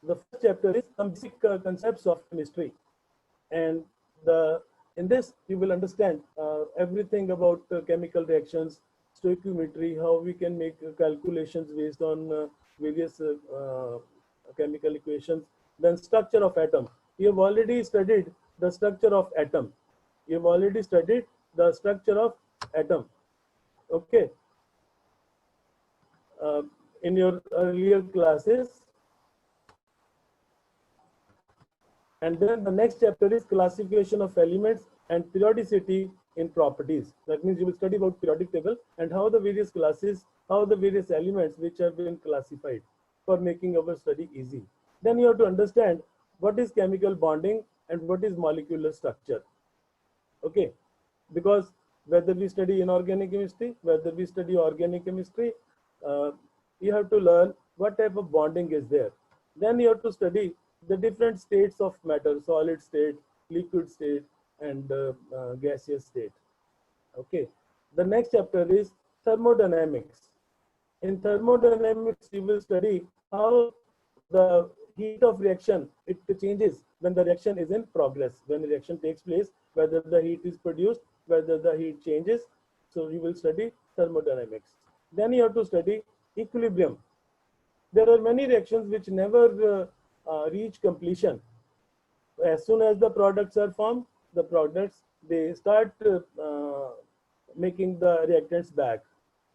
The first chapter is some basic concepts of chemistry, and the in this you will understand everything about chemical reactions, stoichiometry, how we can make calculations based on various chemical equations. Then structure of atom. You have already studied the structure of atom. You have already studied the structure of atom. Okay. Uh, in your earlier classes. And then the next chapter is classification of elements and periodicity in properties. That means you will study about periodic table and how the various classes, how the various elements which have been classified for making our study easy. Then you have to understand what is chemical bonding and what is molecular structure. Okay, because whether we study inorganic chemistry, whether we study organic chemistry, uh, you have to learn what type of bonding is there. Then you have to study the different states of matter: solid state, liquid state, and gaseous state. Okay, the next chapter is thermodynamics. In thermodynamics, you will study how the heat of reaction it changes when the reaction is in progress. When the reaction takes place, whether the heat is produced, whether the heat changes. So you will study thermodynamics. Then you have to study equilibrium. There are many reactions which never reach completion. As soon as the products are formed, the products they start making the reactants back.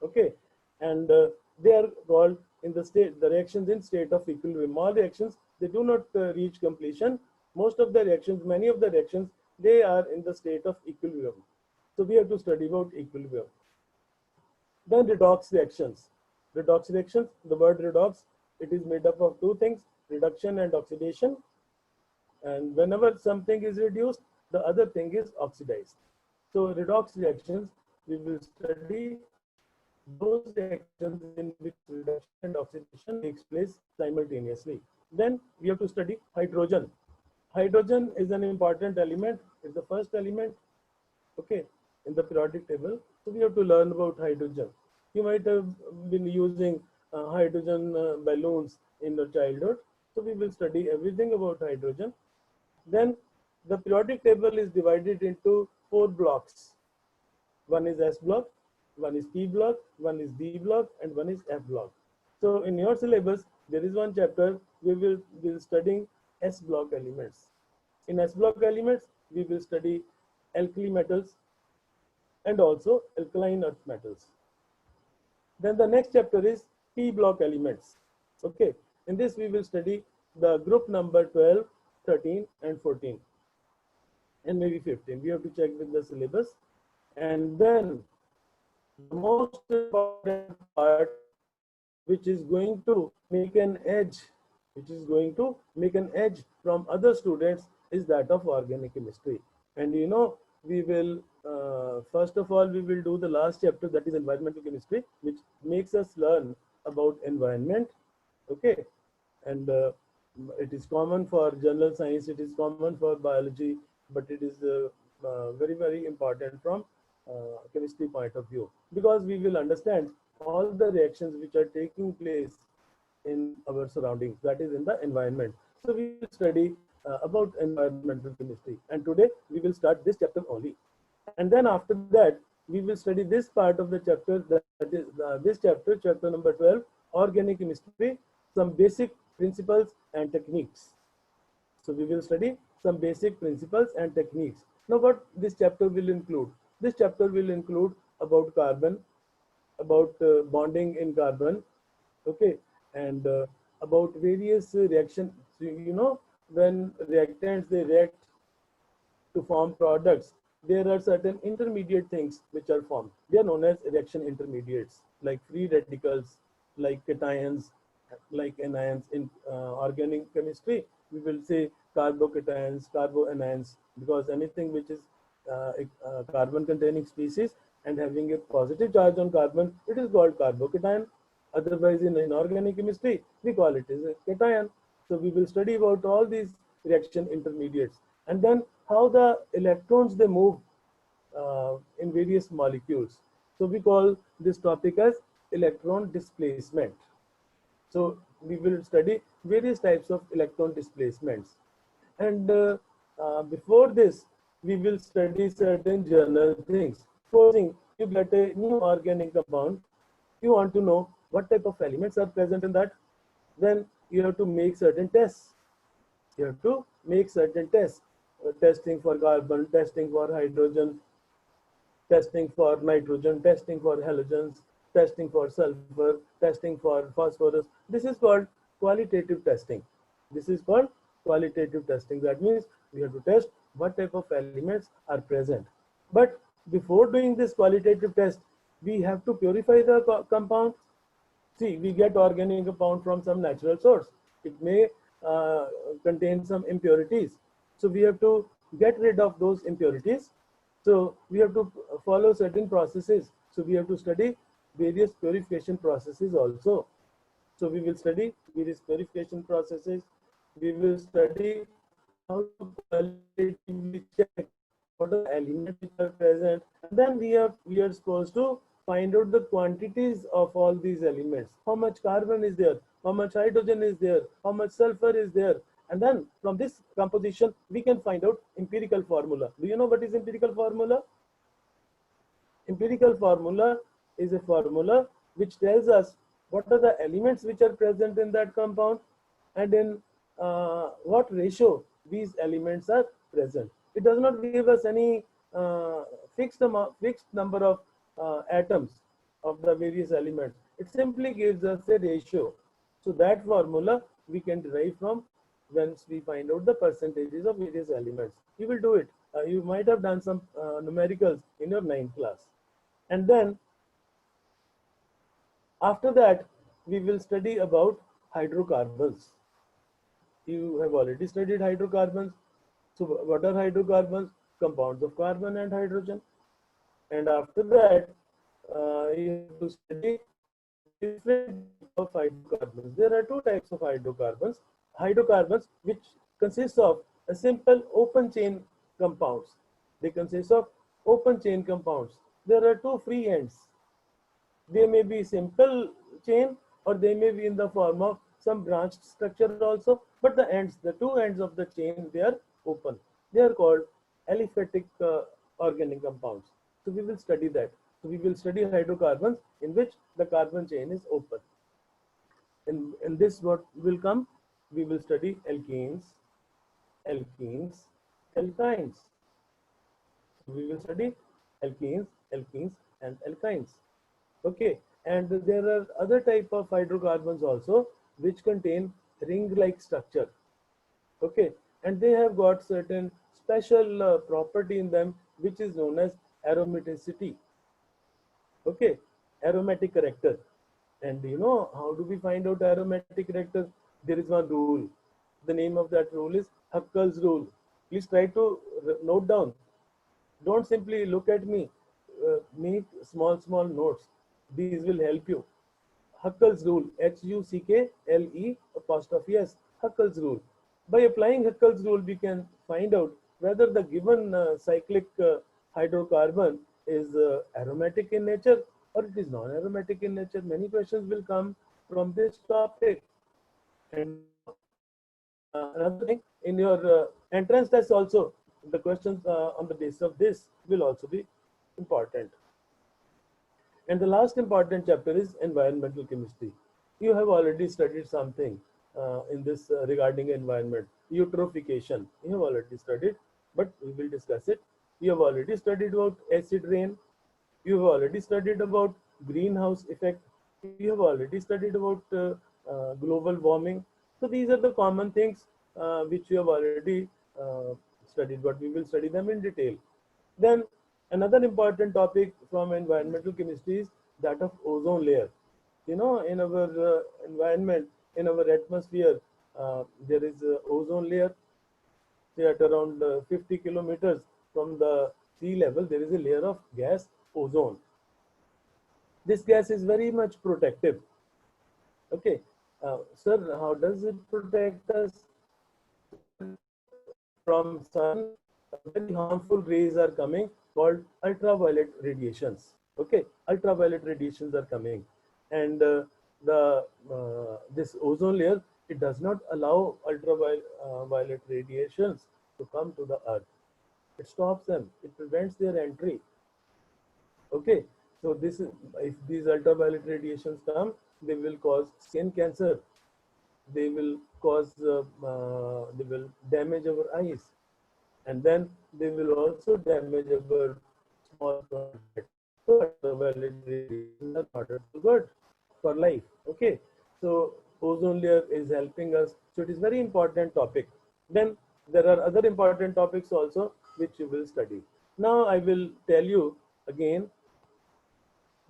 Okay, and they are called in the reactions in state of equilibrium. All reactions they do not reach completion. Most of the reactions, many of the reactions, they are in the state of equilibrium. So we have to study about equilibrium. Then redox reactions. Redox reactions, the word redox, it is made up of two things: reduction and oxidation. And whenever something is reduced, the other thing is oxidized. So redox reactions, we will study those reactions in which reduction and oxidation takes place simultaneously. Then we have to study hydrogen. Hydrogen is an important element, is the first element, okay, in the periodic table. So we have to learn about hydrogen. You might have been using hydrogen balloons in your childhood. So we will study everything about hydrogen. Then the periodic table is divided into 4 blocks. One is S block, one is P block, one is D block, and one is F block. So in your syllabus, there is one chapter we will be studying S block elements. In S block elements, we will study alkali metals and also alkaline earth metals. Then the next chapter is P block elements. Okay, in this we will study the group number 12, 13, and 14, and maybe 15. We have to check with the syllabus. And then the most important part, which is going to make an edge, from other students, is that of organic chemistry. And you know, we will first of all we will do the last chapter, that is environmental chemistry, which makes us learn about environment. Okay, and it is common for general science, it is common for biology, but it is very important from chemistry point of view, because we will understand all the reactions which are taking place in our surroundings, that is in the environment. So we will study about environmental chemistry, and today we will start this chapter only. And then after that we will study this part of the chapter, that is this chapter, chapter number 12, organic chemistry, some basic principles and techniques. So we will study some basic principles and techniques. Now what this chapter will include? This chapter will include about carbon, about bonding in carbon, okay, and about various reactions. So, you know, when reactants they react to form products, there are certain intermediate things which are formed. They are known as reaction intermediates, like free radicals, like cations, like anions. In organic chemistry, we will say carbocations, carboanions, because anything which is carbon-containing species and having a positive charge on carbon, it is called carbocation. Otherwise, in inorganic chemistry, we call it as a cation. So we will study about all these reaction intermediates, and then how the electrons they move in various molecules. So we call this topic as electron displacement. So we will study various types of electron displacements. And before this, we will study certain general things. Supposing you get a new organic compound, you want to know what type of elements are present in that, then you have to make certain tests. You have to make certain tests. Testing for carbon, testing for hydrogen, testing for nitrogen, testing for halogens, testing for sulfur, testing for phosphorus. This is called qualitative testing. This is called qualitative testing. That means we have to test what type of elements are present. But before doing this qualitative test, we have to purify the compound. See, we get organic compound from some natural source. It may contain some impurities. So we have to get rid of those impurities. So we have to follow certain processes. So we have to study various purification processes also. So we will study various purification processes. We will study how to qualitatively check what are the elements which are present. And then we are supposed to find out the quantities of all these elements. How much carbon is there? How much hydrogen is there? How much sulfur is there? And then from this composition, we can find out empirical formula. Do you know what is empirical formula? Empirical formula is a formula which tells us what are the elements which are present in that compound and in what ratio these elements are present. It does not give us any fixed number of atoms of the various elements. It simply gives us a ratio. So that formula we can derive from once we find out the percentages of various elements. You will do it. You might have done some numericals in your 9th class. And then after that, we will study about hydrocarbons. You have already studied hydrocarbons. So what are hydrocarbons? Compounds of carbon and hydrogen. And after that, you have to study different types of hydrocarbons. There are two types of hydrocarbons. Hydrocarbons which consist of a simple open chain compounds. They consist of open chain compounds. There are two free ends. They may be simple chain or they may be in the form of some branched structure also, but the ends, the two ends of the chain, they are open. They are called aliphatic organic compounds. So we will study that. So we will study hydrocarbons in which the carbon chain is open. In this what will come? We will study alkenes, alkenes, alkynes. So we will study alkenes, alkenes, and alkynes. Okay, and there are other type of hydrocarbons also which contain ring-like structure. Okay, and they have got certain special property in them which is known as aromaticity. Okay, aromatic character. And you know how do we find out aromatic character? There is one rule. The name of that rule is Huckel's rule. Please try to note down. Don't simply look at me. Make small notes. These will help you. Huckel's rule, Huckle apostrophe S, Huckel's rule. By applying Huckel's rule, we can find out whether the given cyclic hydrocarbon is aromatic in nature or it is non-aromatic in nature. Many questions will come from this topic. And another thing, in your entrance test also, the questions on the basis of this will also be important. And the last important chapter is environmental chemistry. You have already studied something in this regarding environment. Eutrophication, you have already studied, but we will discuss it. You have already studied about acid rain. You have already studied about greenhouse effect. You have already studied about global warming. So these are the common things which you have already studied, but we will study them in detail. Then another important topic from environmental chemistry is that of ozone layer. You know, in our environment, in our atmosphere, there is a ozone layer. Say at around 50 kilometers from the sea level, there is a layer of gas, ozone. This gas is very much protective. Okay, sir, how does it protect us from sun? Very harmful rays are coming called ultraviolet radiations. Okay, ultraviolet radiations are coming, and this ozone layer, it does not allow ultraviolet radiations to come to the earth. It stops them, it prevents their entry. Okay, so this is, if these ultraviolet radiations come, they will cause skin cancer, they will cause they will damage our eyes, and then they will also damage our small head. So ultraviolet radiations are not at all good for life. Okay, so ozone layer is helping us, so it is very important topic. Then there are other important topics also which you will study. Now I will tell you again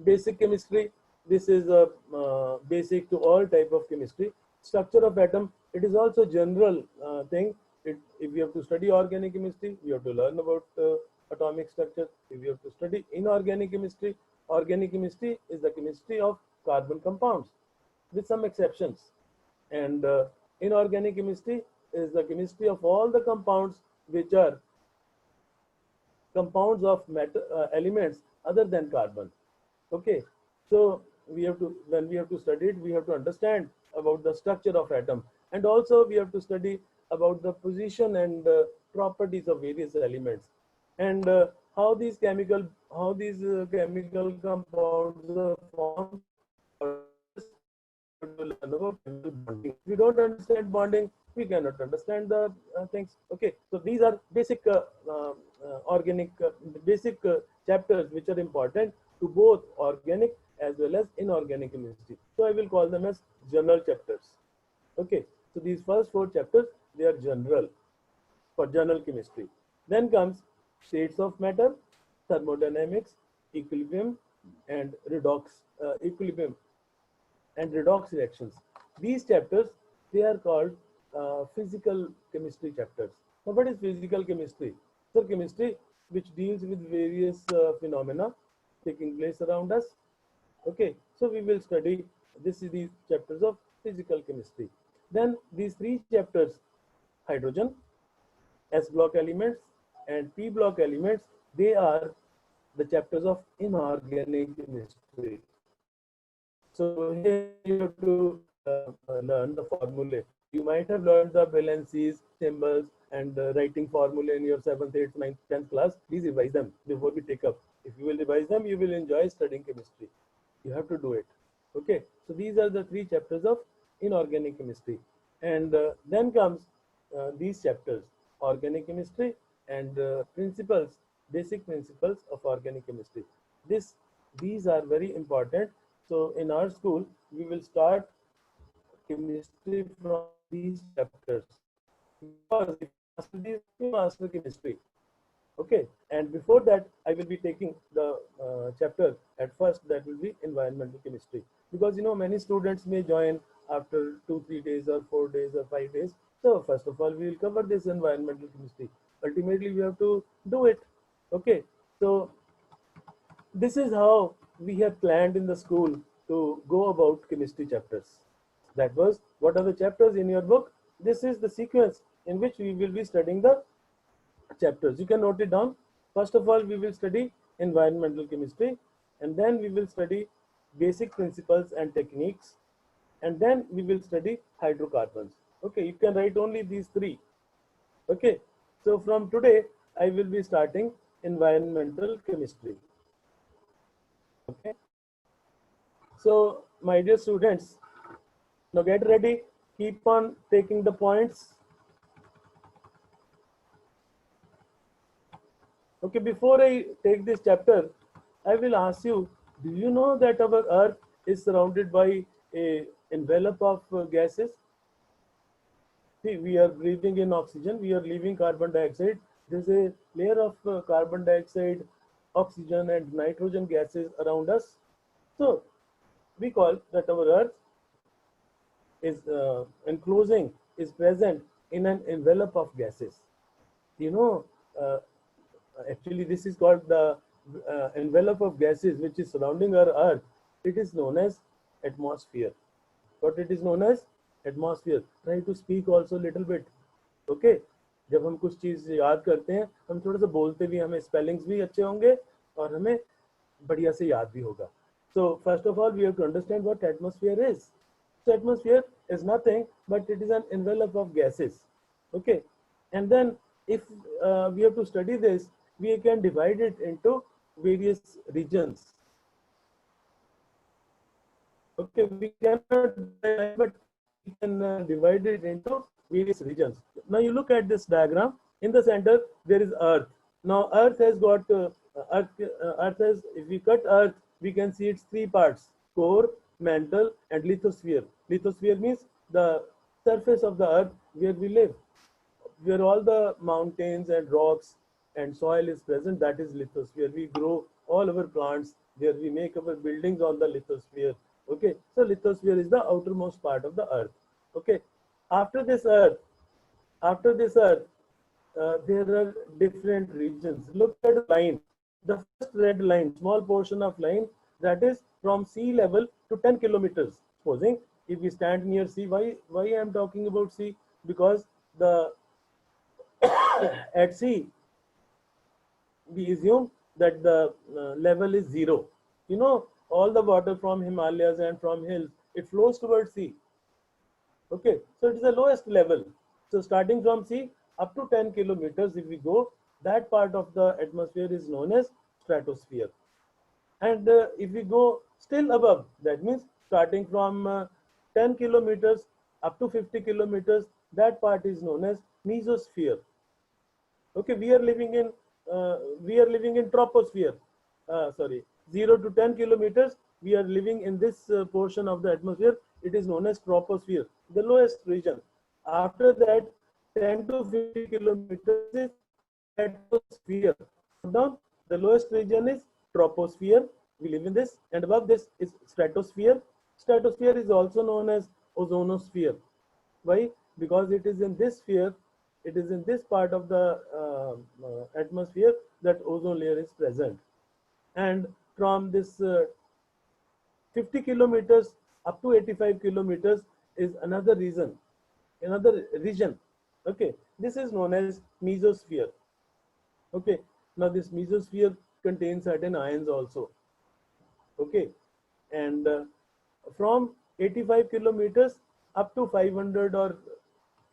basic chemistry. This is a basic to all type of chemistry. Structure of atom, it is also general thing. If you have to study organic chemistry, you have to learn about atomic structure. If you have to study inorganic chemistry, organic chemistry is the chemistry of carbon compounds with some exceptions, and inorganic chemistry is the chemistry of all the compounds which are compounds of matter, elements other than carbon. Okay, so we have to, when we have to study it, we have to understand about the structure of atom, and also we have to study about the position and properties of various elements, and how these chemical compounds are formed. To learn about chemical bonding. If we don't understand bonding, we cannot understand the things. Okay, so these are basic organic basic chapters which are important to both organic as well as inorganic chemistry. So I will call them as general chapters. Okay, so these first 4 chapters, they are general for general chemistry. Then comes states of matter, thermodynamics, equilibrium, and equilibrium and redox reactions. These chapters, they are called physical chemistry chapters. Now, what is physical chemistry? So chemistry which deals with various phenomena taking place around us. Okay, so we will study these chapters of physical chemistry. Then these 3 chapters, hydrogen, S block elements, and P block elements, they are the chapters of inorganic chemistry. So here you have to learn the formulae. You might have learned the valencies, symbols, and writing formulae in your 7th, 8th, 9th, 10th class. Please revise them before we take up. If you will revise them, you will enjoy studying chemistry. You have to do it. Okay. So these are the 3 chapters of inorganic chemistry. And then comes these chapters, organic chemistry and basic principles of organic chemistry. These are very important. So in our school, we will start chemistry from these chapters, because if you master these, you master chemistry. Okay, and before that, I will be taking the chapter at first, that will be environmental chemistry, because many students may join after 2-3 days or 4 days or 5 days. So first of all, we will cover this environmental chemistry. Ultimately, we have to do it. Okay, so this is how we have planned in the school to go about chemistry chapters. That was, what are the chapters in your book? This is the sequence in which we will be studying the chapters. You can note it down. First of all, we will study environmental chemistry, and then we will study basic principles and techniques, and then we will study hydrocarbons. Okay, you can write only these 3. Okay, so from today, I will be starting environmental chemistry. Okay, so my dear students, now get ready, keep on taking the points. Okay, before I take this chapter, I will ask you, do you know that our earth is surrounded by a envelope of gases? See, we are breathing in oxygen, we are leaving carbon dioxide. There's a layer of carbon dioxide, oxygen, and nitrogen gases around us. So we call that our earth is is present in an envelope of gases. Actually, this is called the envelope of gases which is surrounding our earth. It is known as atmosphere. What it is known as? Atmosphere. Try to speak also little bit. Okay, जब हम कुछ चीज याद करते हैं, हम थोड़ा सा बोलते भी, हमें स्पेलिंग्स भी अच्छे होंगे और हमें बढ़िया से याद भी होगा. So first of all, we have to understand what atmosphere is. So atmosphere is nothing but it is an envelope of gases. Okay, and then if we have to study this, we can divide it into various regions. Okay, we cannot, but we can divide it into various regions. Now you look at this diagram. In the center there is Earth. Now Earth has got Earth has. If we cut Earth, we can see its three parts: core, mantle, and lithosphere. Lithosphere means the surface of the Earth where we live, where all the mountains and rocks and soil is present. That is lithosphere. We grow all our plants there. We make our buildings on the lithosphere. Okay, so lithosphere is the outermost part of the Earth. Okay, after this Earth, after this Earth, there are different regions. Look at the line. The first red line, small portion of line, that is from sea level to 10 kilometers. Supposing if we stand near sea, why I am talking about sea? Because the at sea we assume that the level is zero. You know, all the water from Himalayas and from hills, it flows towards sea. Okay, so it is the lowest level. So starting from sea up to 10 kilometers, if we go, that part of the atmosphere is known as stratosphere. And if we go still above, that means starting from 10 kilometers up to 50 kilometers, that part is known as mesosphere. Okay, we are living in troposphere. Sorry, 0 to 10 kilometers. We are living in this portion of the atmosphere. It is known as troposphere, the lowest region. After that, 10 to 50 kilometers is stratosphere. Down, the lowest region is troposphere. We live in this, and above this is stratosphere. Stratosphere is also known as ozonosphere. Why? Because it is in this sphere, it is in this part of the atmosphere that ozone layer is present. And from this 50 kilometers up to 85 kilometers is another region. Okay, this is known as mesosphere. Okay, now this mesosphere contains certain ions also. Okay, and from 85 kilometers up to 500 or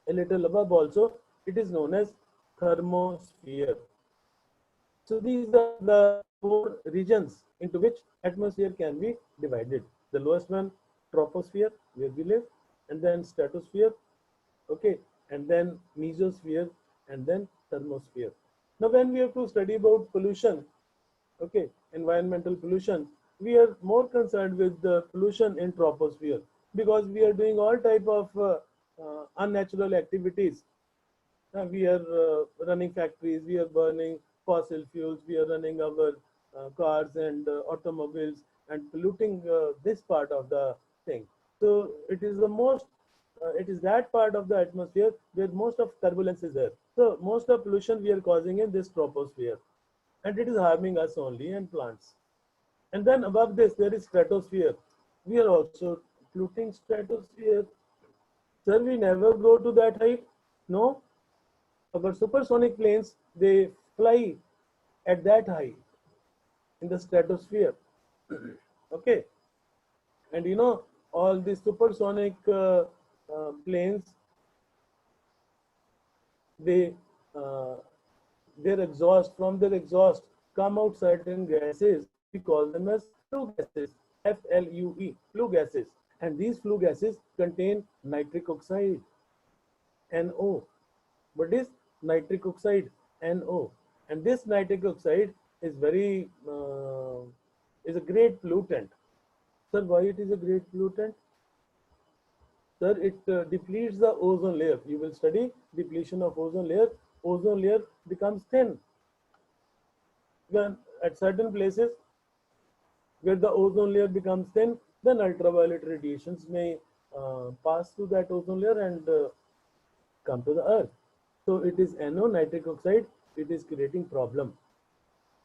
a little above also, it is known as thermosphere. So these are the four regions into which atmosphere can be divided. The lowest one, troposphere, where we live, and then stratosphere, okay, and then mesosphere, and then thermosphere. Now when we have to study about pollution, okay, environmental pollution, we are more concerned with the pollution in troposphere because we are doing all type of unnatural activities. We are running factories, we are burning fossil fuels, we are running our cars and automobiles and polluting this part of the thing. So it is the most, it is that part of the atmosphere where most of turbulence is there. So most of pollution we are causing in this troposphere, and it is harming us only and plants. And then above this there is stratosphere. We are also polluting stratosphere. Sir, we never go to that height. No, our supersonic planes, they fly at that height in the stratosphere. Okay, and you know all these supersonic planes, they their exhaust, from their exhaust come out certain gases. We call them as flue gases, FLUE, flue gases, and these flue gases contain nitric oxide, NO. What is nitric oxide? NO. And this nitric oxide is very is a great pollutant. Sir, why it is a great pollutant? Sir, it depletes the ozone layer. You will study depletion of ozone layer. Ozone layer becomes thin. When at certain places where the ozone layer becomes thin, then ultraviolet radiations may pass through that ozone layer and come to the earth. So it is NO, nitric oxide, it is creating problem.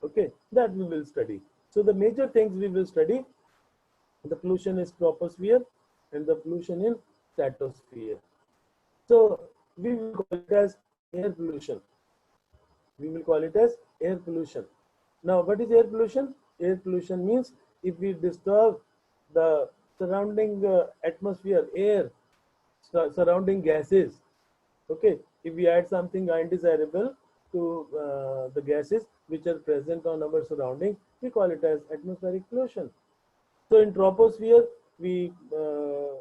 Okay, that we will study. So the major things we will study, the pollution is troposphere and the pollution in stratosphere. So we will call it as air pollution. We will call it as air pollution. Now what is air pollution? Air pollution means if we disturb the surrounding atmosphere, air, surrounding gases. Okay, if we add something undesirable to the gases which are present on our surrounding, we call it as atmospheric pollution. So in troposphere, we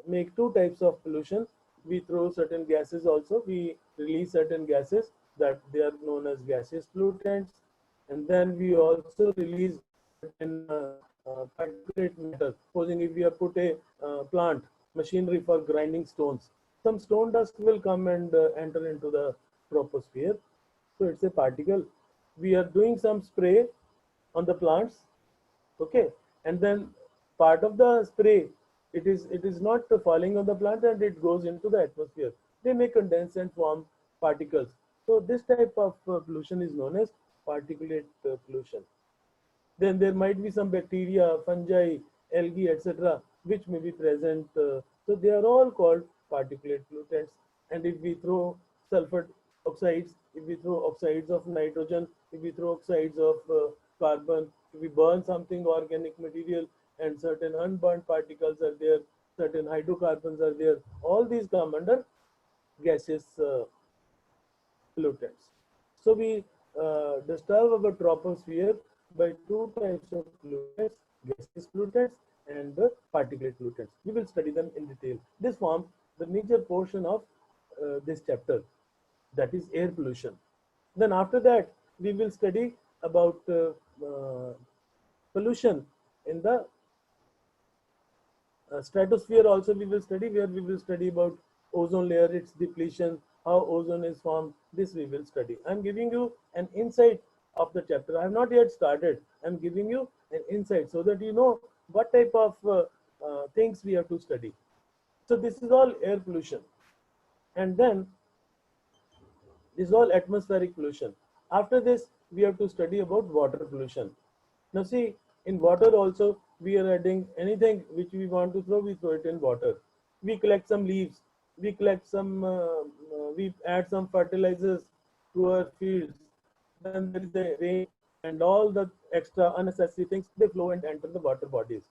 make two types of pollution. We throw certain gases also. We release certain gases that they are known as gaseous pollutants. And then we also release certain particulate matter. Supposing if we have put a plant, machinery for grinding stones, some stone dust will come and enter into the troposphere. So it's a particle. We are doing some spray on the plants, okay, and then part of the spray, it is not falling on the plant and it goes into the atmosphere. They may condense and form particles. So this type of pollution is known as particulate pollution. Then there might be some bacteria, fungi, algae, etc., which may be present. So they are all called particulate pollutants. And if we throw sulfur oxides, if we throw oxides of nitrogen, if we throw oxides of carbon, if we burn something organic material and certain unburned particles are there, certain hydrocarbons are there, all these come under gaseous pollutants. So we disturb our troposphere by two types of pollutants, gaseous pollutants and particulate pollutants. We will study them in detail. This forms the major portion of this chapter, that is air pollution. Then after that, we will study about pollution in the stratosphere also we will study, where we will study about ozone layer, its depletion, how ozone is formed. This we will study. I'm giving you an insight of the chapter. I have not yet started. I'm giving you an insight so that you know what type of things we have to study. So this is all air pollution. And then this is all atmospheric pollution. After this, we have to study about water pollution. Now see, in water also, we are adding anything which we want to throw, we throw it in water. We collect some leaves, we collect some, we add some fertilizers to our fields. Then there is a rain and all the extra unnecessary things, they flow and enter the water bodies.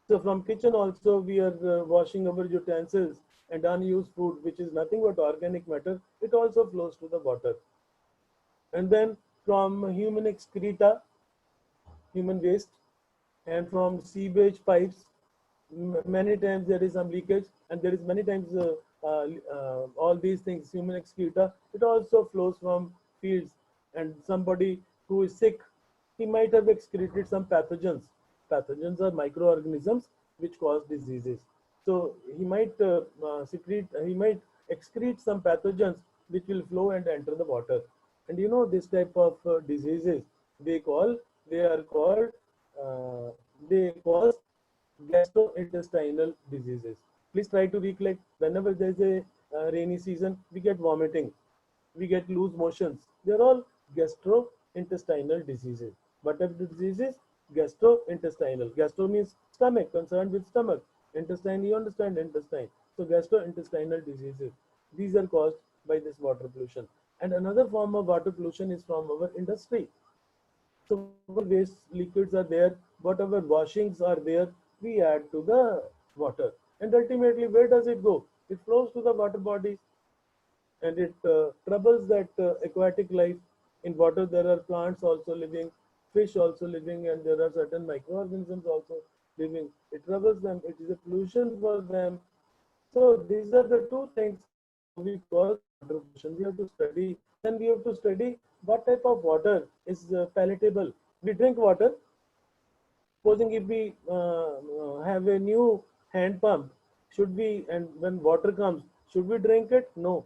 So from kitchen also we are washing our utensils and unused food, which is nothing but organic matter. It also flows to the water. And then from human excreta, human waste, and from sewage pipes, many times there is some leakage, and there is many times all these things, human excreta, it also flows from fields. And somebody who is sick, he might have excreted some pathogens. Pathogens are microorganisms which cause diseases. So he might he might excrete some pathogens which will flow and enter the water. And you know this type of diseases, they are called uh, they cause gastrointestinal diseases. Please try to recollect. Whenever there is a rainy season, we get vomiting, we get loose motions. They're all gastrointestinal diseases. What are the diseases? Gastrointestinal. Gastro means stomach, concerned with stomach. Intestine, you understand intestine. So gastrointestinal diseases. These are caused by this water pollution. And another form of water pollution is from our industry. So whatever waste liquids are there, whatever washings are there, we add to the water. And ultimately, where does it go? It flows to the water bodies and it troubles that aquatic life. In water, there are plants also living, fish also living, and there are certain microorganisms also living. It troubles them. It is a pollution for them. So these are the two things we call water pollution. We have to study. Then we have to study what type of water is palatable. We drink water. Supposing if we have a new hand pump, should we, and when water comes, should we drink it? No.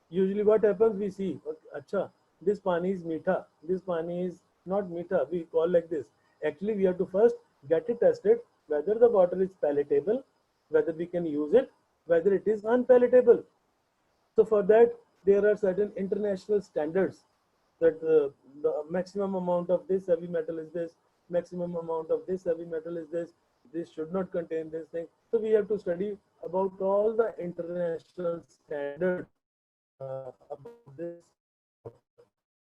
Usually what happens, we see, acha, this pani is meetha, this pani is not meetha, we call like this. Actually, we have to first get it tested, whether the water is palatable, whether we can use it, whether it is unpalatable. So for that, there are certain international standards that the maximum amount of this heavy metal is this, maximum amount of this heavy metal is this should not contain this thing. So we have to study about all the international standards about this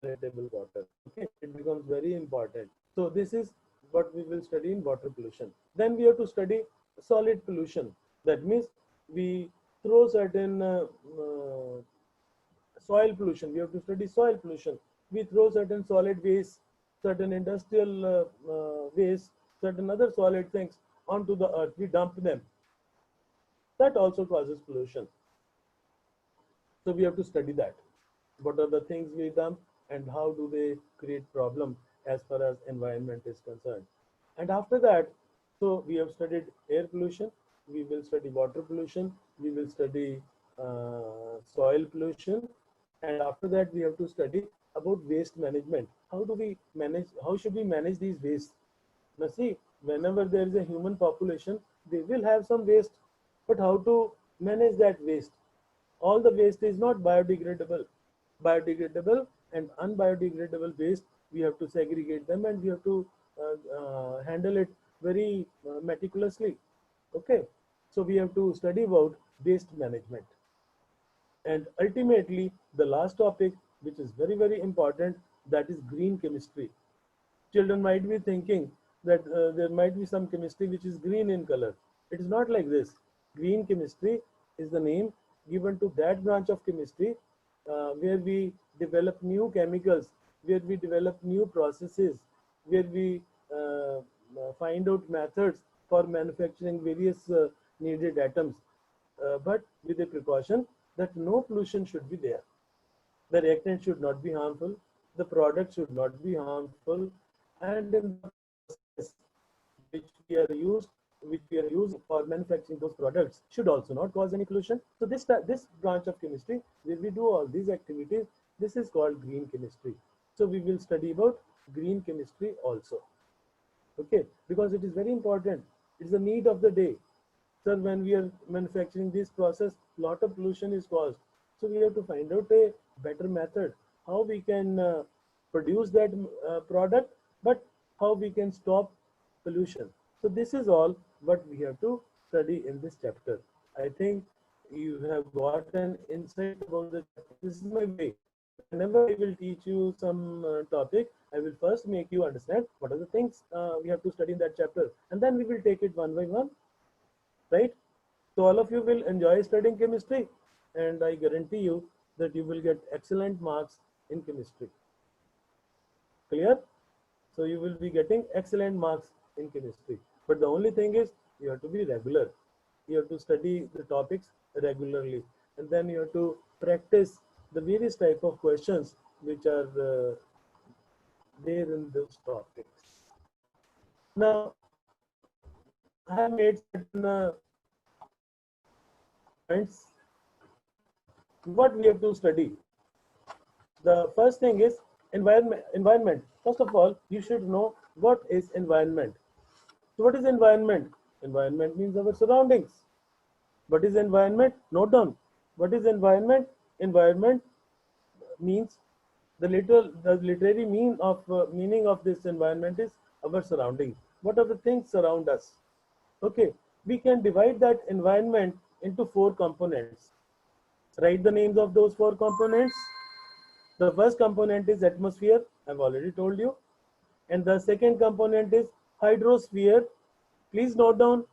palatable water. Okay, it becomes very important. So this is what we will study in water pollution. Then we have to study solid pollution. That means we throw certain soil pollution. We have to study soil pollution. We throw certain solid waste, certain industrial waste, certain other solid things onto the earth. We dump them. That also causes pollution. So we have to study that. What are the things we dump and how do they create problem as far as environment is concerned. And after that, so we have studied air pollution, we will study water pollution, we will study soil pollution, and after that we have to study about waste management. How do we manage, how should we manage these wastes? Now see, whenever there is a human population, they will have some waste, but how to manage that waste? All the waste is not biodegradable. Biodegradable and unbiodegradable waste, we have to segregate them and we have to handle it very meticulously. Okay, so we have to study about waste management. And ultimately, the last topic, which is very, very important, that is green chemistry. Children might be thinking that there might be some chemistry which is green in color. It is not like this. Green chemistry is the name given to that branch of chemistry where we develop new chemicals, where we develop new processes, where we find out methods for manufacturing various needed atoms, but with a precaution that no pollution should be there. The reactant should not be harmful, the product should not be harmful, and in the process which we are using for manufacturing those products should also not cause any pollution. So this branch of chemistry where we do all these activities, this is called green chemistry. So we will study about green chemistry also. Okay, because it is very important. It's the need of the day. Sir, when we are manufacturing this process, lot of pollution is caused. So we have to find out a better method, how we can produce that product, but how we can stop pollution. So this is all what we have to study in this chapter. I think you have got an insight about the chapter. This is my way. Whenever I will teach you some topic, I will first make you understand what are the things we have to study in that chapter, and then we will take it one by one, right? So all of you will enjoy studying chemistry, and I guarantee you that you will get excellent marks in chemistry. Clear? So you will be getting excellent marks in chemistry. But the only thing is you have to be regular. You have to study the topics regularly, and then you have to practice the various type of questions which are there in those topics. Now, I have made certain points. What we have to study. The first thing is environment. First of all, you should know what is environment. So what is environment? Environment means our surroundings. What is environment? Note down. What is environment? Environment means the literary meaning of this environment is our surroundings. What are the things surround us? Okay, we can divide that environment into 4 components. Write the names of those 4 components. The first component is atmosphere, I've already told you. And the second component is hydrosphere. Please note down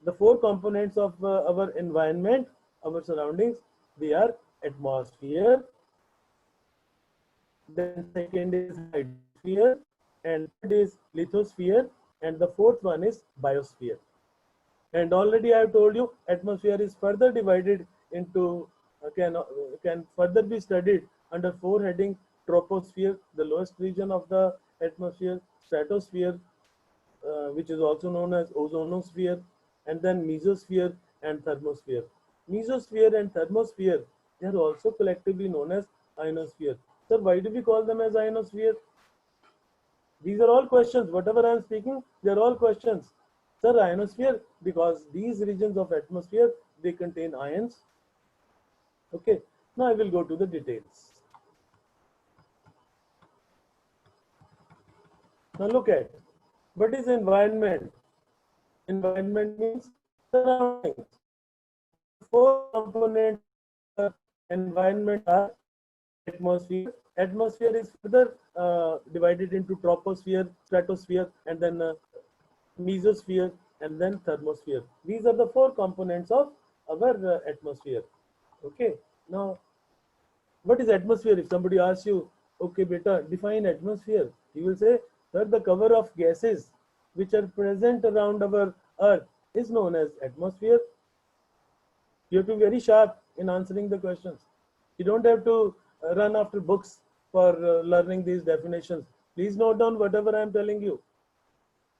the 4 components of our environment, our surroundings. They are atmosphere, then second is hydrosphere, and third is lithosphere, and the fourth one is biosphere. And already I have told you, atmosphere is further divided into, can further be studied under 4 heading: troposphere, the lowest region of the atmosphere; stratosphere, which is also known as ozonosphere; and then mesosphere and thermosphere. Mesosphere and thermosphere, they are also collectively known as ionosphere. Sir, why do we call them as ionosphere? These are all questions. Whatever I am speaking, they are all questions. Sir, ionosphere, because these regions of atmosphere, they contain ions. Okay, now I will go to the details. Now look at, what is environment? Environment means surroundings. 4 components of environment are atmosphere. Atmosphere is further divided into troposphere, stratosphere, and then mesosphere. and then thermosphere. These are the four components of our atmosphere. Okay. Now, what is atmosphere? If somebody asks you, okay, beta, define atmosphere, you will say that the cover of gases which are present around our Earth is known as atmosphere. You have to be very sharp in answering the questions. You don't have to run after books for learning these definitions. Please note down whatever I am telling you.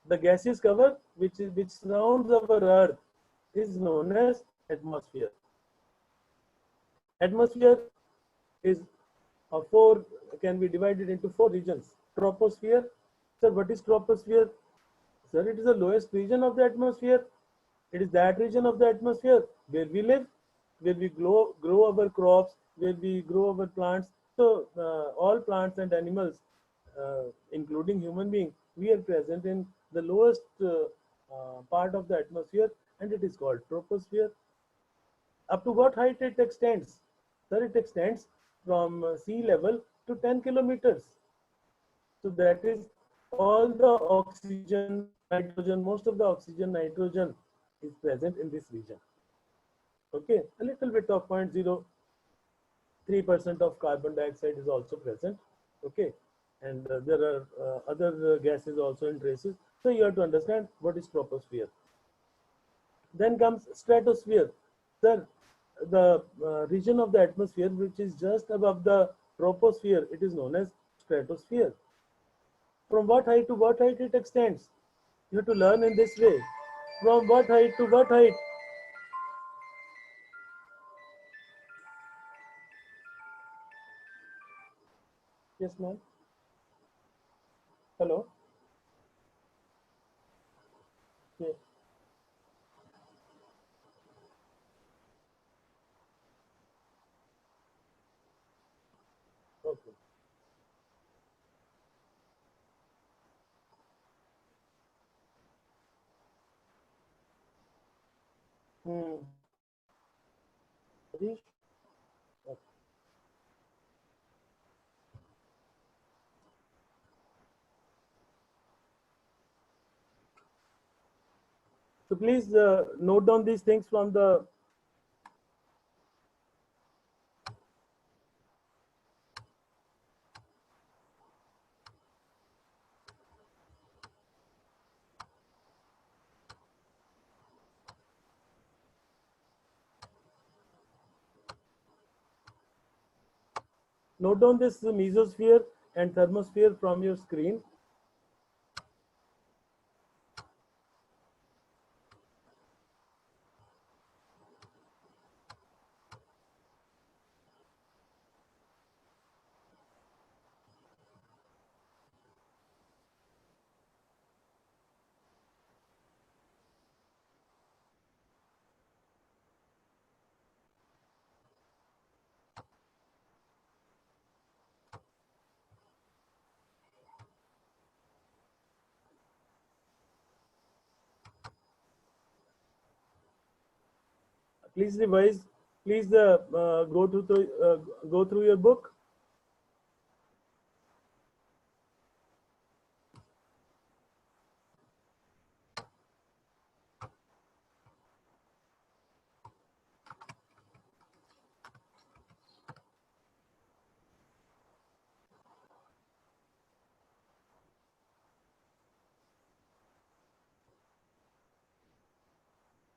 The gaseous cover which surrounds our Earth is known as atmosphere. Atmosphere is a four can be divided into four regions. Troposphere. Sir, what is troposphere? Sir, it is the lowest region of the atmosphere. It is that region of the atmosphere where we live, where we grow our crops, where we grow our plants. So all plants and animals, including human beings, we are present in the lowest part of the atmosphere, and it is called troposphere. Up to what height it extends? Sir, it extends from sea level to 10 kilometers. So that is all the oxygen, nitrogen, most of the oxygen, nitrogen is present in this region. Okay, a little bit of 0.03% of carbon dioxide is also present. Okay, and there are other gases also in traces. So you have to understand what is troposphere. Then comes stratosphere. Sir, the region of the atmosphere which is just above the troposphere, it is known as stratosphere. From what height to what height it extends? You have to learn in this way. From what height to what height? Yes, ma'am. Hello. Yeah. Okay. Hmm. Harish? Okay. So please note down these things from the. Note down this mesosphere and thermosphere from your screen. Please revise. Please go through your book.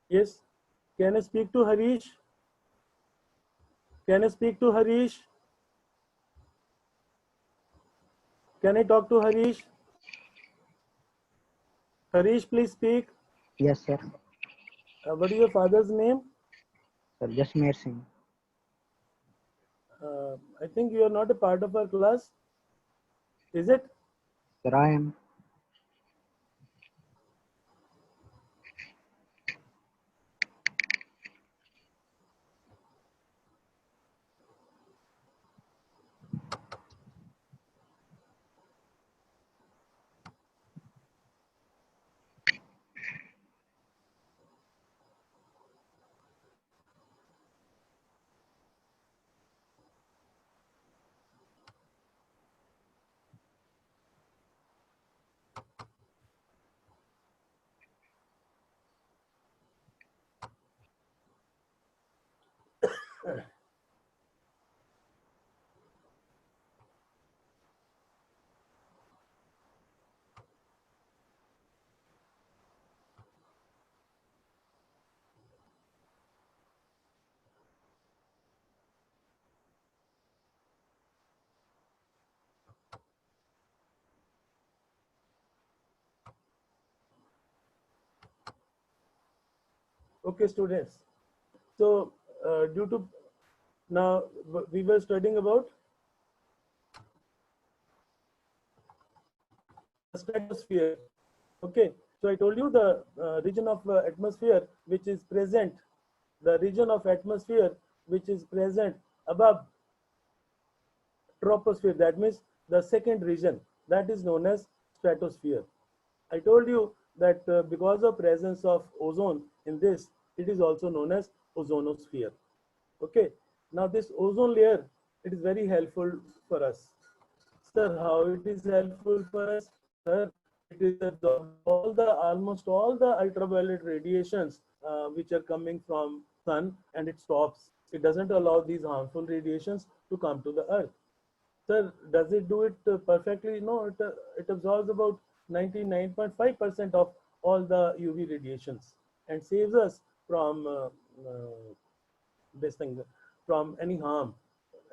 Yes. Can I speak to Harish? Can I speak to Harish? Can I talk to Harish? Harish, please speak. Yes, sir. What is your father's name? Sir, Jasmeer Singh. I think you are not a part of our class. Is it? Sir, I am. Okay, students. So, due to now we were studying about the stratosphere. Okay, so I told you the region of atmosphere which is present, the region of atmosphere which is present above troposphere. That means the second region, that is known as stratosphere. I told you that because of presence of ozone in this, it is also known as ozonosphere. Okay. Now this ozone layer, it is very helpful for us. Sir, how it is helpful for us? Sir, it is absorbed almost all the ultraviolet radiations which are coming from sun, and it stops. It doesn't allow these harmful radiations to come to the earth. Sir, does it do it perfectly? No, it absorbs about 99.5% of all the UV radiations and saves us from this thing, from any harm,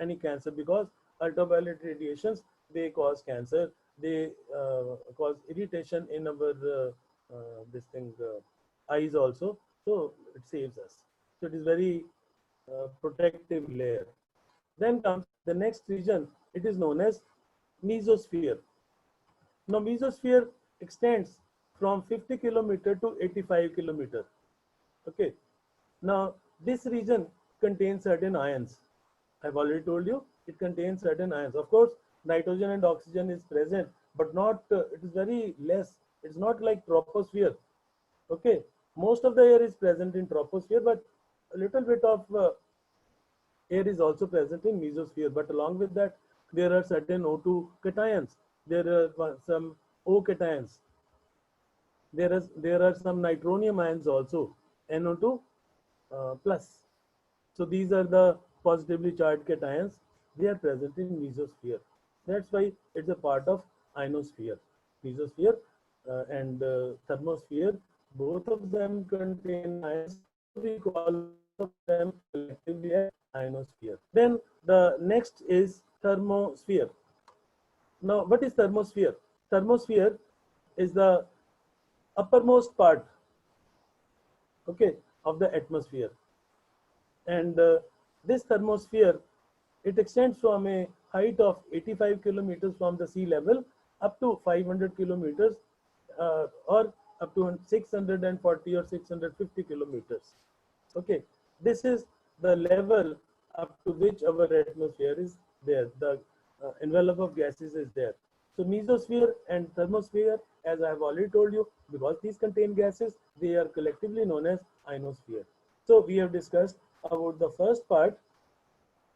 any cancer, because ultraviolet radiations, they cause cancer, they cause irritation in our this thing eyes also. So it saves us. So it is very protective layer. Then comes the next region. It is known as mesosphere. Now, mesosphere extends from 50 kilometer to 85 kilometer. Okay. Now, this region contains certain ions. I've already told you it contains certain ions. Of course, nitrogen and oxygen is present, but not. It is very less. It's not like troposphere. Okay. Most of the air is present in troposphere, but a little bit of air is also present in mesosphere, but along with that, there are certain O2 cations. There are some O cations. There are some nitronium ions also, NO2 plus. So these are the positively charged cations. They are present in mesosphere. That's why it's a part of ionosphere. Mesosphere and thermosphere, both of them contain ions. We call them collectively as ionosphere. Then the next is thermosphere. Now, what is thermosphere? Thermosphere is the uppermost part, okay, of the atmosphere, and this thermosphere, it extends from a height of 85 kilometers from the sea level up to 500 kilometers or up to 640 or 650 kilometers. Okay, this is the level up to which our atmosphere is there. The envelope of gases is there. So mesosphere and thermosphere, as I have already told you, because these contain gases, they are collectively known as ionosphere. So we have discussed about the first part.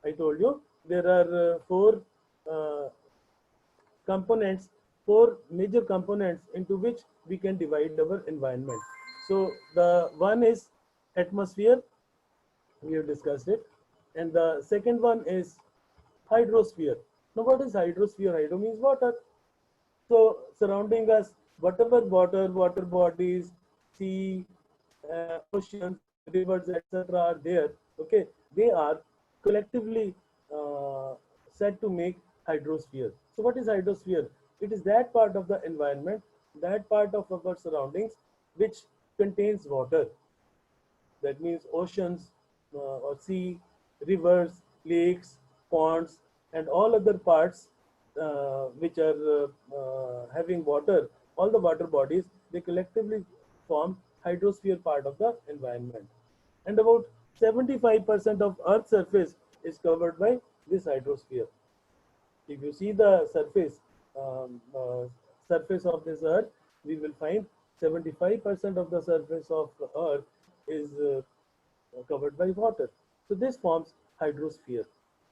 I told you there are four uh, components, four major components into which we can divide our environment. So the one is atmosphere, we have discussed it, and the second one is hydrosphere. Now what is hydrosphere? Hydro means water. So surrounding us, whatever water bodies, sea, oceans, rivers, etc. are there. Okay, they are collectively uh, said to make hydrosphere. So what is hydrosphere? It is that part of the environment, that part of our surroundings which contains water. That means oceans or sea, rivers, lakes, ponds, and all other parts which are having water, all the water bodies, they collectively form hydrosphere part of the environment. And about 75% of Earth's surface is covered by this hydrosphere. If you see the um, uh, surface of this Earth, we will find 75% of the surface of Earth is covered by water. So this forms hydrosphere.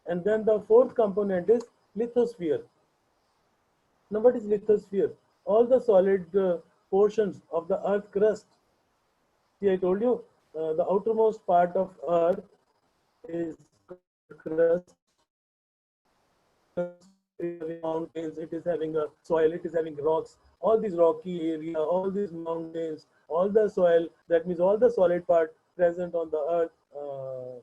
And then the fourth component is lithosphere. Now what is lithosphere? All the solid portions of the earth crust. See, I told you the outermost part of earth is crust is having mountains, it is having a soil, it is having rocks, all these rocky area, all these mountains, all the soil, that means all the solid part present on the earth,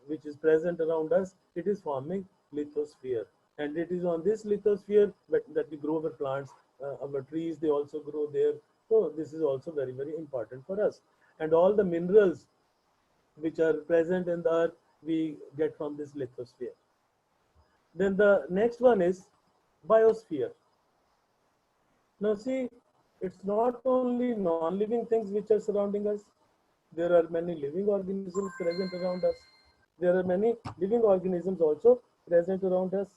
which is present around us, it is forming lithosphere. And it is on this lithosphere that we grow our plants, our trees, they also grow there. So this is also very, very important for us. And all the minerals which are present in the earth, we get from this lithosphere. Then the next one is biosphere. Now see, it's not only non-living things which are surrounding us. There are many living organisms present around us. There are many living organisms also present around us.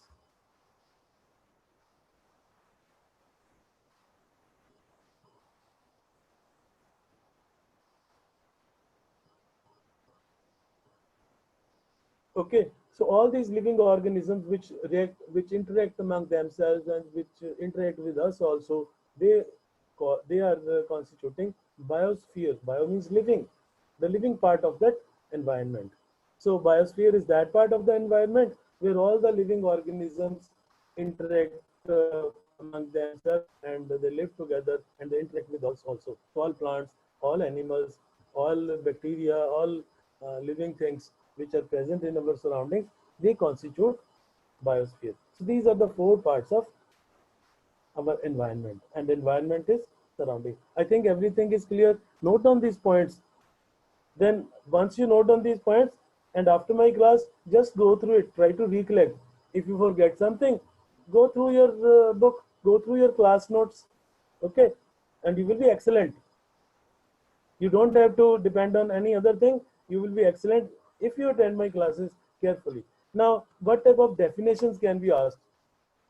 Okay, so all these living organisms which react, which interact among themselves and which interact with us also, they they are constituting biosphere. Bio means living, the living part of that environment. So biosphere is that part of the environment where all the living organisms interact among themselves and they live together and they interact with us also. So all plants, all animals, all bacteria, all living things which are present in our surroundings, they constitute biosphere. So these are the four parts of our environment, and environment is surrounding. I think everything is clear. Note down these points. Then once you note down these points, and after my class, just go through it, try to recollect. If you forget something, go through your book, go through your class notes, okay, and you will be excellent. You don't have to depend on any other thing. You will be excellent if you attend my classes carefully. Now, what type of definitions can be asked?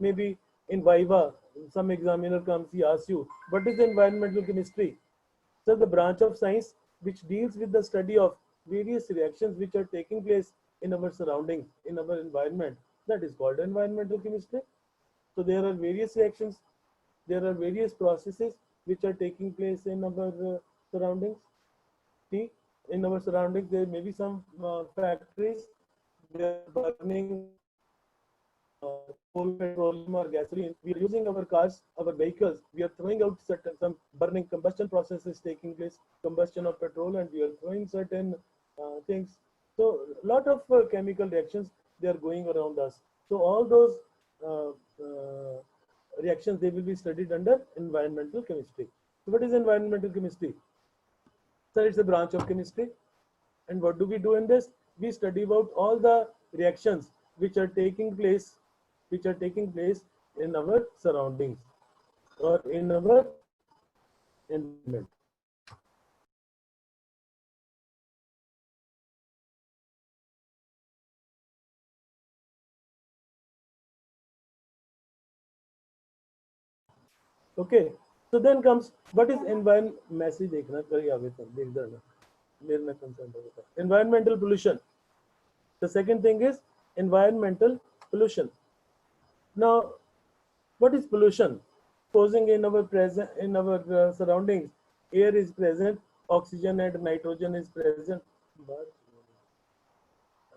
Maybe in Viva, some examiner comes, he asks you, what is environmental chemistry? So the branch of science which deals with the study of various reactions which are taking place in our surroundings, in our environment, that is called environmental chemistry. So there are various reactions, there are various processes which are taking place in our surroundings. See, in our surroundings, there may be some factories, they are burning coal, petroleum, or gasoline. We are using our cars, our vehicles. We are throwing out certain some burning combustion processes taking place, combustion of petrol, and we are throwing certain things. So, a lot of chemical reactions they are going around us. So, all those uh, uh, reactions they will be studied under environmental chemistry. So, what is environmental chemistry? So, it's a branch of chemistry. And what do we do in this? We study about all the reactions which are taking place in our surroundings or in our environment. Okay. So then comes what is environment message देखना करिए आगे तक देख देना मेरे में concern होता है environmental pollution. The second thing is environmental pollution. Now, what is pollution? Supposing in our present in our surroundings, air is present, oxygen and nitrogen is present.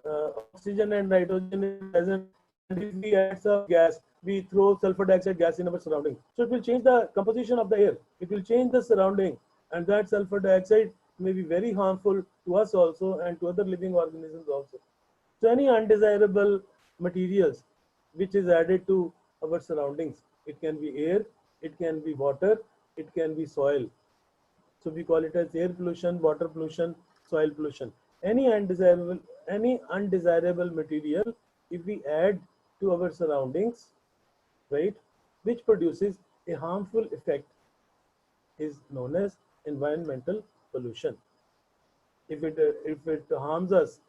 Oxygen and nitrogen is present. And if we add some gas, we throw sulfur dioxide gas in our surrounding. So it will change the composition of the air. It will change the surrounding, and that sulfur dioxide may be very harmful to us also and to other living organisms also. So any undesirable materials which is added to our surroundings, it can be air, it can be water, it can be soil. So we call it as air pollution, water pollution, soil pollution. Any undesirable material, if we add to our surroundings, right, which produces a harmful effect, is known as environmental pollution. If it harms us,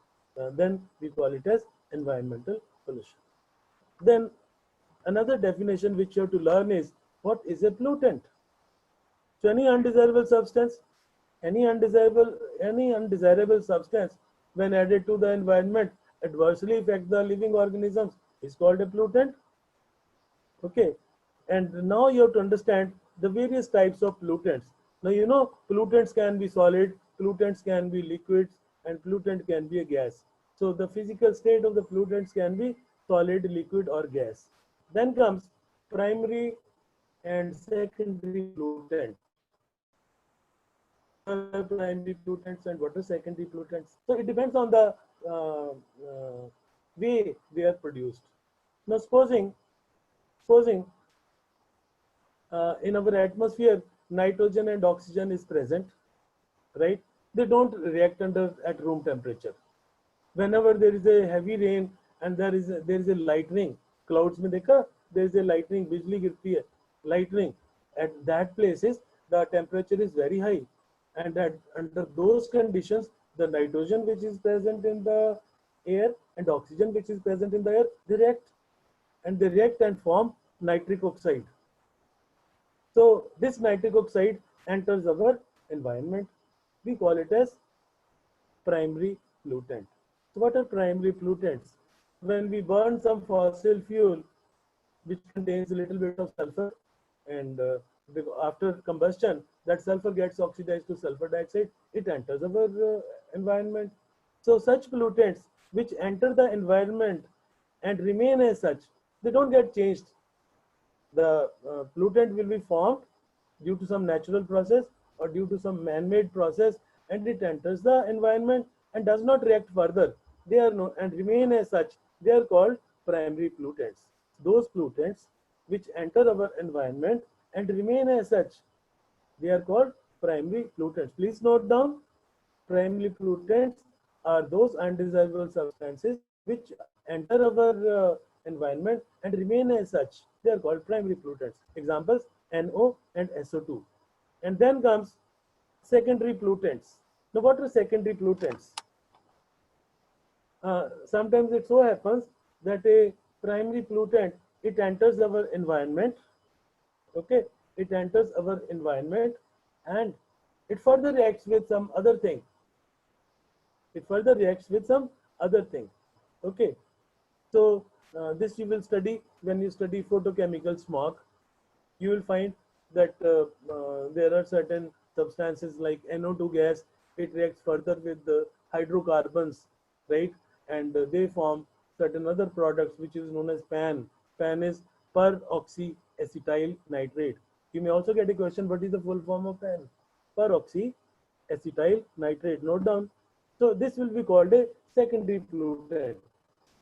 then we call it as environmental pollution. Then another definition which you have to learn is what is a pollutant. So any undesirable substance when added to the environment adversely affect the living organisms is called a pollutant. Okay, and now you have to understand the various types of pollutants. Now you know pollutants can be solid, pollutants can be liquids, and pollutant can be a gas. So the physical state of the pollutants can be solid, liquid, or gas. Then comes primary and secondary pollutants. Primary pollutants and what are secondary pollutants? So it depends on the way they are produced. Now, supposing in our atmosphere, nitrogen and oxygen is present, right? They don't react under at room temperature. Whenever there is a heavy rain and there is a lightning, clouds में देखा, there is a lightning, बिजली गिरती है, lightning. At that places, the temperature is very high, and under those conditions, the nitrogen which is present in the air and oxygen which is present in the air, they react and form nitric oxide. So this nitric oxide enters our environment. We call it as primary pollutant. So what are primary pollutants? When we burn some fossil fuel which contains a little bit of sulfur, and after combustion, that sulfur gets oxidized to sulfur dioxide, it enters our environment. So such pollutants which enter the environment and remain as such, they don't get changed. The pollutant will be formed due to some natural process or due to some man-made process, and it enters the environment and does not react further. They are known and remain as such. They are called primary pollutants. Those pollutants which enter our environment and remain as such, they are called primary pollutants. Please note down, primary pollutants are those undesirable substances which enter our environment and remain as such. They are called primary pollutants. Examples: NO and SO2. And then comes secondary pollutants. Now, what are secondary pollutants? Sometimes it so happens that a primary pollutant, it enters our environment. Okay, it enters our environment and it further reacts with some other thing. Okay, so this you will study when you study photochemical smoke. You will find that there are certain substances like NO2 gas. It reacts further with the hydrocarbons, right? And they form certain other products which is known as PAN. PAN is peroxyacetyl nitrate. You may also get a question, what is the full form of PAN? Peroxyacetyl nitrate. Note down. So this will be called a secondary pollutant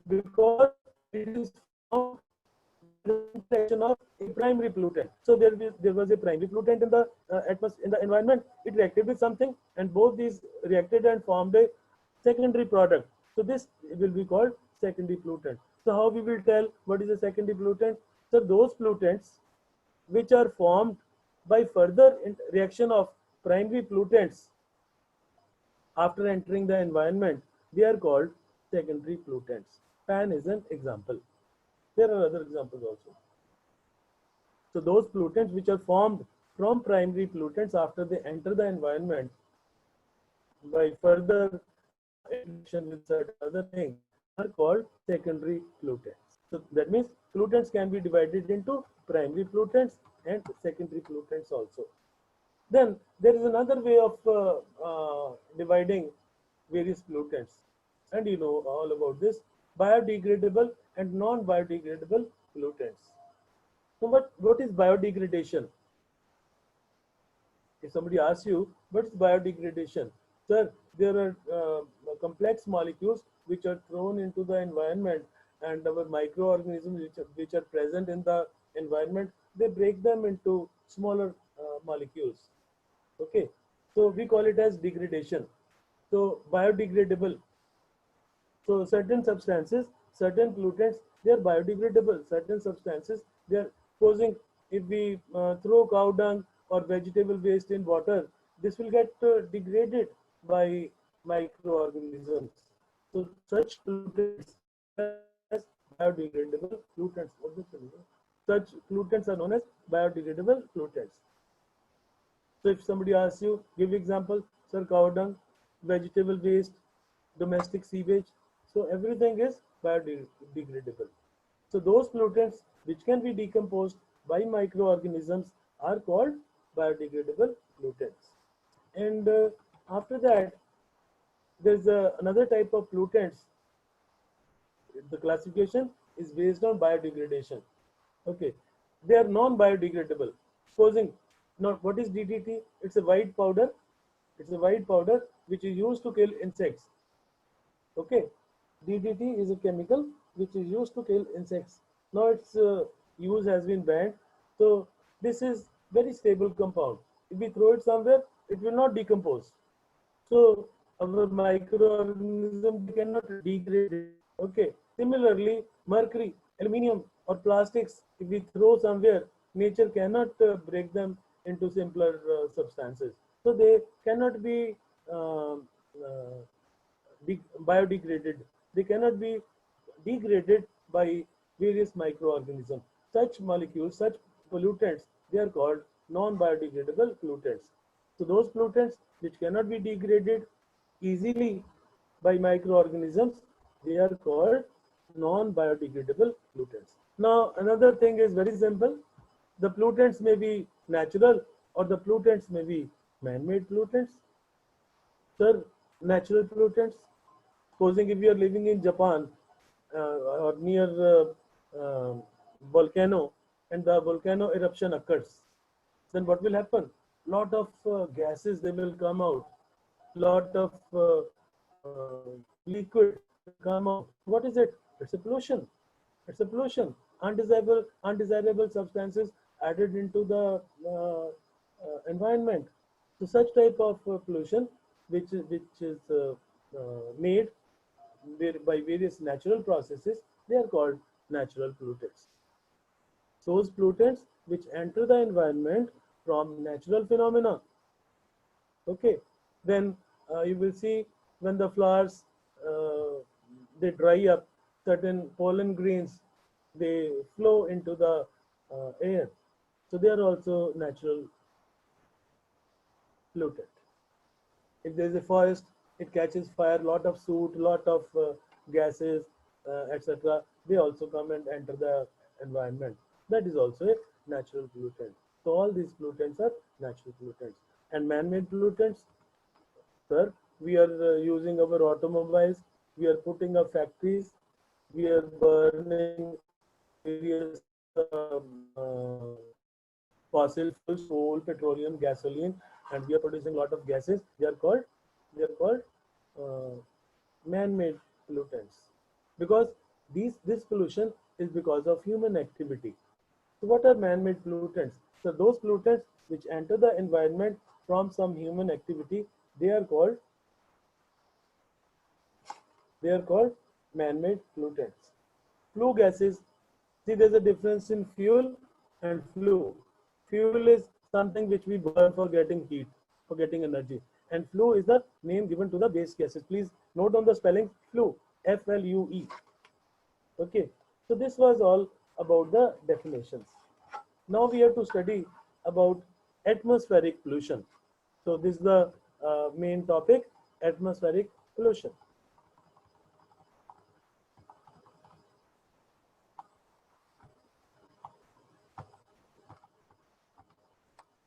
because it is formed interaction of a primary pollutant. So there was a primary pollutant in the atmosphere, in the environment. It reacted with something, and both these reacted and formed a secondary product. So this will be called secondary pollutant. So how we will tell what is a secondary pollutant? So those pollutants which are formed by further reaction of primary pollutants after entering the environment, they are called secondary pollutants. PAN is an example. There are other examples also. So those pollutants which are formed from primary pollutants after they enter the environment by further interaction with certain other things are called secondary pollutants. So that means pollutants can be divided into primary pollutants and secondary pollutants also. Then there is another way of dividing various pollutants, and you know all about this: biodegradable and non-biodegradable pollutants. So what is biodegradation? If somebody asks you, what is biodegradation? Sir, there are complex molecules which are thrown into the environment, and our microorganisms which are present in the environment, they break them into smaller molecules. Okay, so we call it as degradation. So biodegradable. So certain substances, certain pollutants, they are biodegradable. Certain substances, they are causing, if we throw cow dung or vegetable waste in water, this will get degraded by microorganisms. So such pollutants as biodegradable pollutants. Such pollutants are known as biodegradable pollutants. So if somebody asks you, give example, sir, cow dung, vegetable waste, domestic sewage. So everything is biodegradable. So those pollutants which can be decomposed by microorganisms are called biodegradable pollutants. And after that, there's another type of pollutants The classification is based on biodegradation. Okay, they are non-biodegradable. Supposing, now what is DDT? It's a white powder. It's a white powder which is used to kill insects. Okay, DDT is a chemical which is used to kill insects. Now its use has been banned. So this is very stable compound. If we throw it somewhere, it will not decompose. So our microorganism cannot degrade it. Okay. Similarly, mercury, aluminium, or plastics, if we throw somewhere, nature cannot break them into simpler substances. So they cannot be biodegraded. They cannot be degraded by various microorganisms. Such molecules, such pollutants, they are called non-biodegradable pollutants. So those pollutants which cannot be degraded easily by microorganisms, they are called non-biodegradable pollutants. Now another thing is very simple. The pollutants may be natural or the pollutants may be man-made pollutants. Sir, natural pollutants. Supposing if you are living in Japan or near volcano and the volcano eruption occurs, then what will happen? Lot of gases they will come out. Lot of liquid will come out. What is it? It's a pollution. It's a pollution. Undesirable substances added into the environment. So such type of pollution, which is made by various natural processes, they are called natural pollutants. Those pollutants which enter the environment from natural phenomena. Okay, then you will see when the flowers they dry up, certain pollen grains they flow into the air. So they are also natural pollutant. If there is a forest, it catches fire, lot of soot, lot of gases, etc. They also come and enter the environment. That is also a natural pollutant. So all these pollutants are natural pollutants. And man-made pollutants, sir, we are using our automobiles, we are putting up factories, we are burning various fossil fuels, coal, petroleum, gasoline, and we are producing a lot of gases. They are called man-made pollutants because this pollution is because of human activity. So what are man-made pollutants? So those pollutants which enter the environment from some human activity, they are called man-made pollutants. Flue gases. See, there's a difference in fuel and flue. Fuel is something which we burn for getting heat, for getting energy. And flue is the name given to the base gases. Please note down the spelling flue, F-L-U-E. Okay, so this was all about the definitions. Now we have to study about atmospheric pollution. So this is the main topic, atmospheric pollution.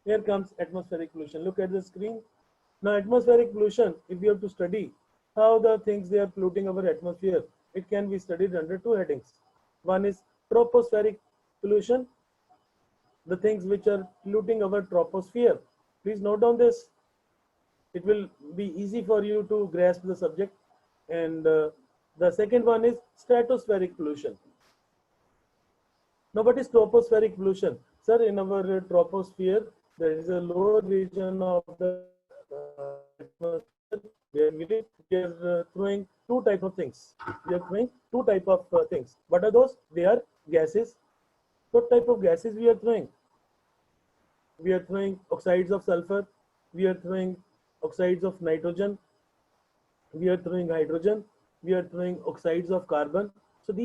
Here comes atmospheric pollution. Look at the screen. Now atmospheric pollution, if we have to study how the things they are polluting our atmosphere, it can be studied under two headings. One is tropospheric pollution, the things which are polluting our troposphere. Please note down this. It will be easy for you to grasp the subject. And the second one is stratospheric pollution. Now what is tropospheric pollution? Sir, in our troposphere, there is a lower region of the atmosphere where we are throwing two type of things. We are throwing two type of things. What are those? They are gases. What type of gases we are throwing? We are throwing oxides of sulfur. We are throwing oxides of nitrogen. We are throwing hydrogen. We are throwing oxides of carbon. So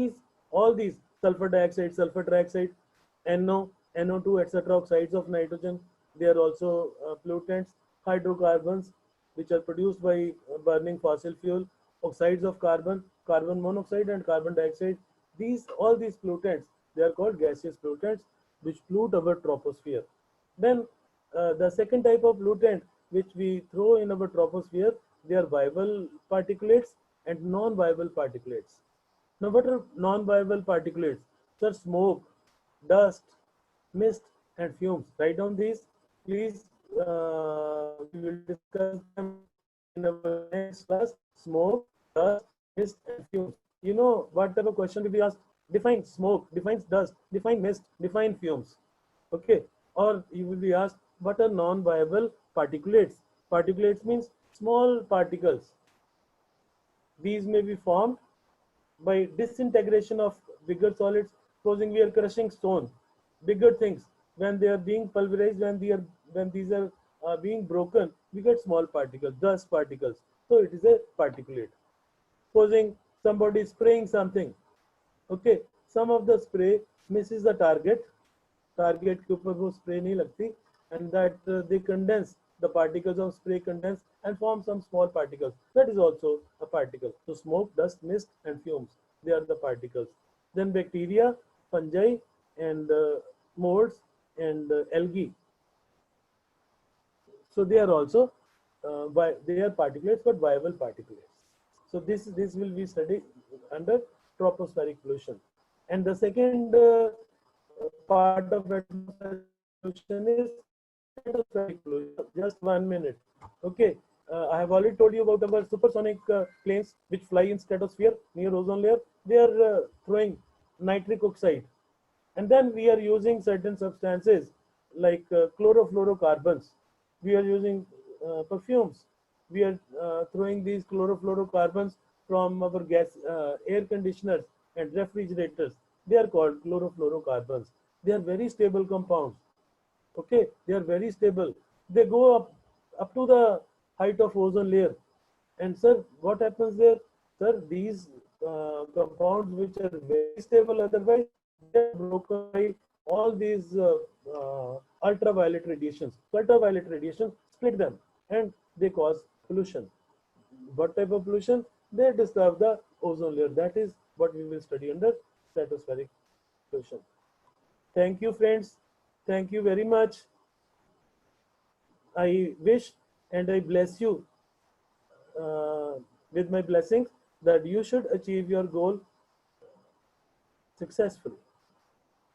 all these sulfur dioxide, sulfur trioxide, NO, NO2, etc. oxides of nitrogen, they are also pollutants. Hydrocarbons, which are produced by burning fossil fuel, oxides of carbon, carbon monoxide and carbon dioxide. All these pollutants, they are called gaseous pollutants which pollute our troposphere. Then the second type of pollutant which we throw in our troposphere, they are viable particulates and non-viable particulates. Now, what are non-viable particulates? Sir, smoke, dust, mist, and fumes. Write down these, please. We will discuss them in our next class. Smoke, dust, mist, and fumes. You know what type of question will be asked? Define smoke, define dust, define mist, define fumes. Okay. Or you will be asked, what are non-viable particulates? Particulates means small particles. These may be formed by disintegration of bigger solids. Supposing we are crushing stone, bigger things, when they are being pulverized, when these are being broken, we get small particles, dust particles. So it is a particulate. Supposing somebody is spraying something, okay, some of the spray misses the target, target के ऊपर वो spray नहीं लगती, and that they condense, the particles of spray condense and form some small particles. That is also a particle. So smoke, dust, mist, and fumes, they are the particles. Then bacteria, fungi, and molds, and algae. So they are also they are particulates, but viable particulates. So this will be studied under tropospheric pollution. And the second part of atmospheric pollution is stratospheric pollution. Just 1 minute. Okay. I have already told you about our supersonic planes which fly in stratosphere near ozone layer. They are throwing nitric oxide, and then we are using certain substances like chlorofluorocarbons. We are using perfumes. We are throwing these chlorofluorocarbons from our gas air conditioners and refrigerators. They are called chlorofluorocarbons. They are very stable compounds. Okay, they are very stable. They go up to the height of ozone layer. And sir, what happens there? Sir, these compounds which are very stable otherwise, they are broken by all these ultraviolet radiations. So ultraviolet radiation split them and they cause pollution. What type of pollution? They disturb the ozone layer. That is what we will study under stratospheric pollution. Thank you, friends. Thank you very much. I wish and I bless you with my blessings that you should achieve your goal successfully.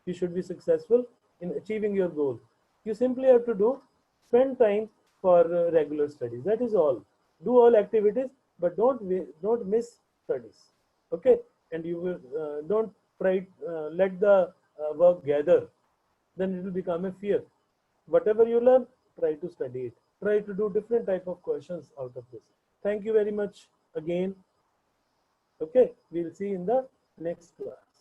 You should be successful in achieving your goal. You simply have to spend time for regular studies. That is all. Do all activities, but don't miss studies. Okay, and you will don't try let the work gather. Then it will become a fear. Whatever you learn, try to study it. Try to do different type of questions out of this. Thank you very much again. Okay, we'll see in the next class.